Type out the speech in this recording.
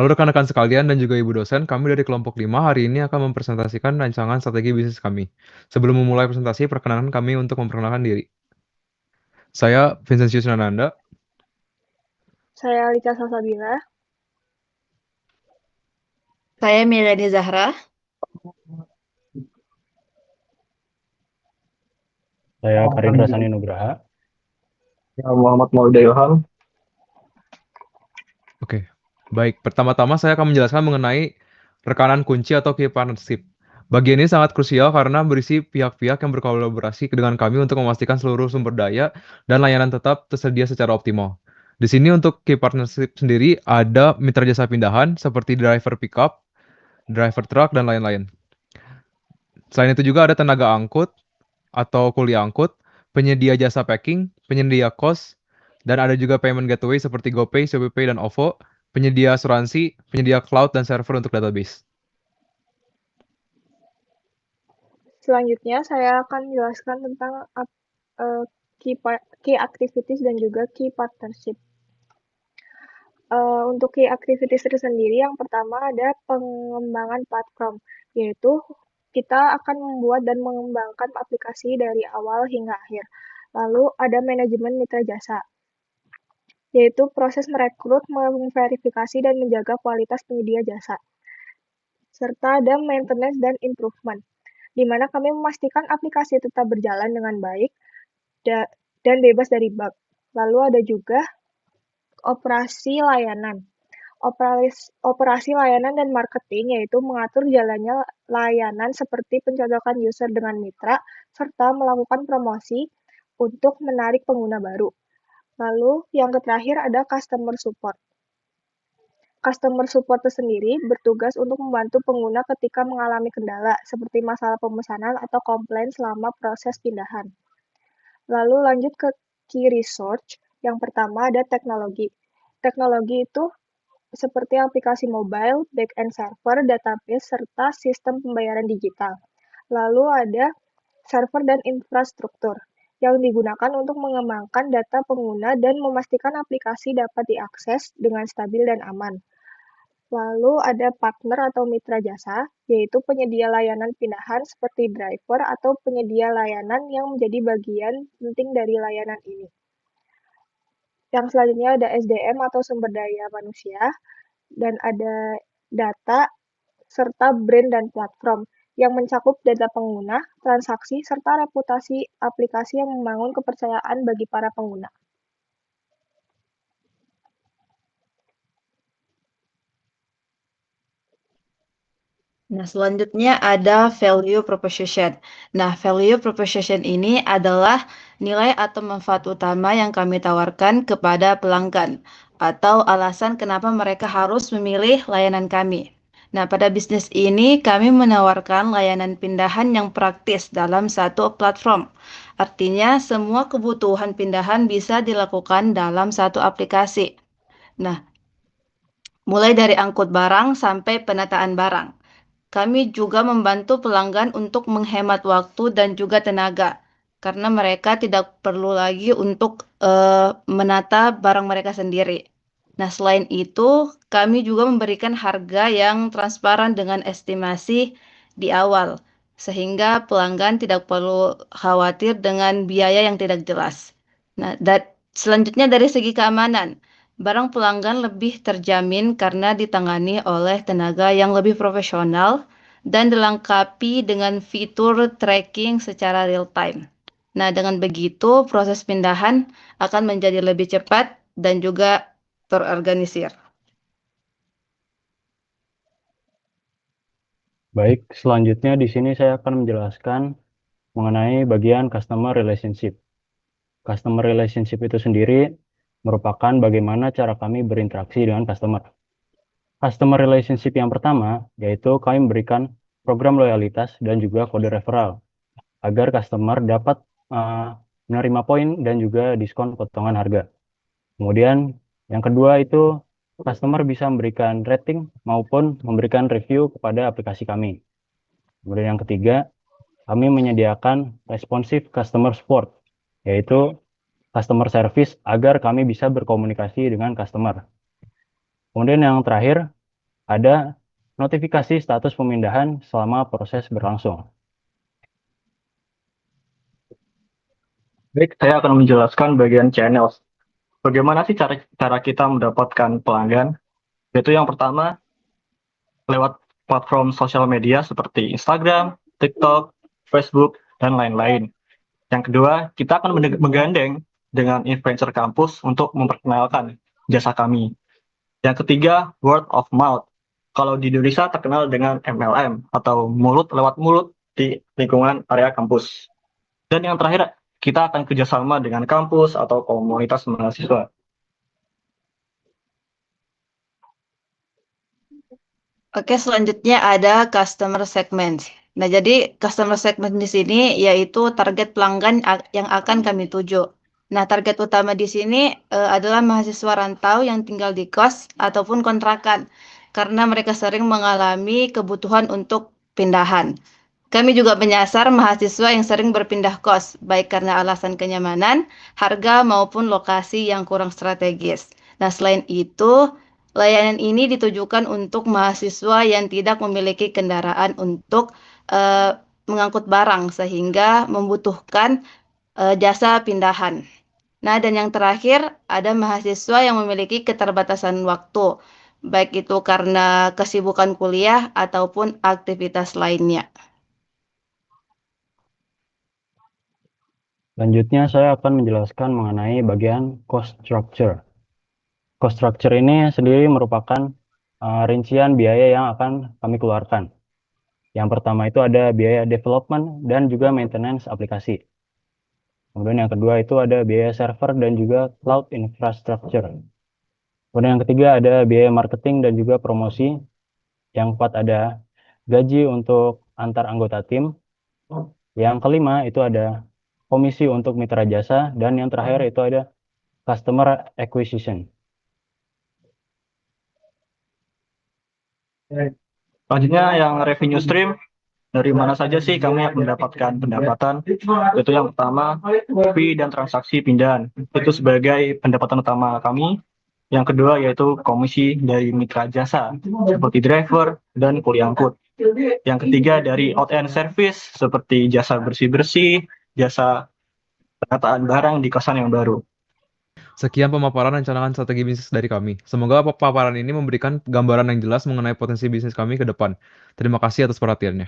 Halo rekan-rekan sekalian dan juga ibu dosen, kami dari kelompok 5 hari ini akan mempresentasikan rancangan strategi bisnis kami. Sebelum memulai presentasi, perkenalkan kami untuk memperkenalkan diri. Saya Vincentius Nananda. Saya Alica Salsabila. Saya Mileni Zahra. Saya Karin Rasani Nugraha. Ya, Muhammad Maulida Ilham. Oke, baik. Pertama-tama saya akan menjelaskan mengenai rekanan kunci atau key partnership. Bagian ini sangat krusial karena berisi pihak-pihak yang berkolaborasi dengan kami untuk memastikan seluruh sumber daya dan layanan tetap tersedia secara optimal. Di sini untuk key partnership sendiri ada mitra jasa pindahan seperti driver pickup, driver truck, dan lain-lain. Selain itu juga ada tenaga angkut atau kuli angkut, penyedia jasa packing, penyedia kos, dan ada juga payment gateway seperti GoPay, ShopeePay, dan OVO, penyedia asuransi, penyedia cloud, dan server untuk database. Selanjutnya saya akan menjelaskan tentang key activities dan juga key partnership. Untuk key activities tersendiri, yang pertama ada pengembangan platform, yaitu kita akan membuat dan mengembangkan aplikasi dari awal hingga akhir. Lalu ada manajemen mitra jasa, yaitu proses merekrut, memverifikasi, dan menjaga kualitas penyedia jasa. Serta ada maintenance dan improvement, di mana kami memastikan aplikasi tetap berjalan dengan baik dan bebas dari bug. Lalu ada juga operasi layanan. Operasi layanan dan marketing yaitu mengatur jalannya layanan seperti pencocokan user dengan mitra, serta melakukan promosi untuk menarik pengguna baru. Lalu yang terakhir ada customer support. Customer support sendiri bertugas untuk membantu pengguna ketika mengalami kendala, seperti masalah pemesanan atau komplain selama proses pindahan. Lalu lanjut ke key research. Yang pertama ada teknologi. Teknologi itu seperti aplikasi mobile, back-end server, database, serta sistem pembayaran digital. Lalu ada server dan infrastruktur yang digunakan untuk mengembangkan data pengguna dan memastikan aplikasi dapat diakses dengan stabil dan aman. Lalu ada partner atau mitra jasa, yaitu penyedia layanan pindahan seperti driver atau penyedia layanan yang menjadi bagian penting dari layanan ini. Yang selanjutnya ada SDM atau sumber daya manusia, dan ada data, serta brand dan platform, yang mencakup data pengguna, transaksi, serta reputasi aplikasi yang membangun kepercayaan bagi para pengguna. Nah, selanjutnya ada value proposition. Nah, value proposition ini adalah nilai atau manfaat utama yang kami tawarkan kepada pelanggan atau alasan kenapa mereka harus memilih layanan kami. Nah, pada bisnis ini kami menawarkan layanan pindahan yang praktis dalam satu platform. Artinya, semua kebutuhan pindahan bisa dilakukan dalam satu aplikasi. Nah, mulai dari angkut barang sampai penataan barang. Kami juga membantu pelanggan untuk menghemat waktu dan juga tenaga, karena mereka tidak perlu lagi untuk menata barang mereka sendiri. Nah, selain itu, kami juga memberikan harga yang transparan dengan estimasi di awal, sehingga pelanggan tidak perlu khawatir dengan biaya yang tidak jelas. Nah, selanjutnya dari segi keamanan. Barang pelanggan lebih terjamin karena ditangani oleh tenaga yang lebih profesional dan dilengkapi dengan fitur tracking secara real time. Nah, dengan begitu proses pindahan akan menjadi lebih cepat dan juga terorganisir. Baik, selanjutnya di sini saya akan menjelaskan mengenai bagian customer relationship. Customer relationship itu sendiri merupakan bagaimana cara kami berinteraksi dengan customer. Customer relationship yang pertama yaitu kami memberikan program loyalitas dan juga kode referral agar customer dapat menerima poin dan juga diskon potongan harga. Kemudian yang kedua itu customer bisa memberikan rating maupun memberikan review kepada aplikasi kami. Kemudian yang ketiga, kami menyediakan responsive customer support, yaitu customer service agar kami bisa berkomunikasi dengan customer. Kemudian yang terakhir, ada notifikasi status pemindahan selama proses berlangsung. Baik, saya akan menjelaskan bagian channels. Bagaimana sih cara kita mendapatkan pelanggan? Yaitu yang pertama, lewat platform sosial media seperti Instagram, TikTok, Facebook, dan lain-lain. Yang kedua, kita akan menggandeng dengan influencer kampus untuk memperkenalkan jasa kami. Yang ketiga, word of mouth. Kalau di Indonesia terkenal dengan MLM atau mulut lewat mulut di lingkungan area kampus. Dan yang terakhir, kita akan kerjasama dengan kampus atau komunitas mahasiswa. Oke, selanjutnya ada customer segment. Nah, jadi customer segment di sini yaitu target pelanggan yang akan kami tuju. Nah, target utama di sini adalah mahasiswa rantau yang tinggal di kos ataupun kontrakan, karena mereka sering mengalami kebutuhan untuk pindahan. Kami juga menyasar mahasiswa yang sering berpindah kos, baik karena alasan kenyamanan, harga, maupun lokasi yang kurang strategis. Nah, selain itu, layanan ini ditujukan untuk mahasiswa yang tidak memiliki kendaraan untuk mengangkut barang, sehingga membutuhkan jasa pindahan. Nah, dan yang terakhir, ada mahasiswa yang memiliki keterbatasan waktu, baik itu karena kesibukan kuliah ataupun aktivitas lainnya. Selanjutnya saya akan menjelaskan mengenai bagian cost structure. Cost structure ini sendiri merupakan rincian biaya yang akan kami keluarkan. Yang pertama itu ada biaya development dan juga maintenance aplikasi. Kemudian yang kedua itu ada biaya server dan juga cloud infrastructure. Kemudian yang ketiga ada biaya marketing dan juga promosi. Yang keempat ada gaji untuk antar anggota tim. Yang kelima itu ada komisi untuk mitra jasa. Dan yang terakhir itu ada customer acquisition. Selanjutnya yang revenue stream, dari mana saja sih kami mendapatkan pendapatan? Itu yang pertama, fee dan transaksi pindahan. Itu sebagai pendapatan utama kami. Yang kedua yaitu komisi dari mitra jasa, seperti driver dan kuli angkut. Yang ketiga dari out-end service, seperti jasa bersih-bersih, jasa penataan barang di kosan yang baru. Sekian pemaparan rancangan strategi bisnis dari kami. Semoga paparan ini memberikan gambaran yang jelas mengenai potensi bisnis kami ke depan. Terima kasih atas perhatiannya.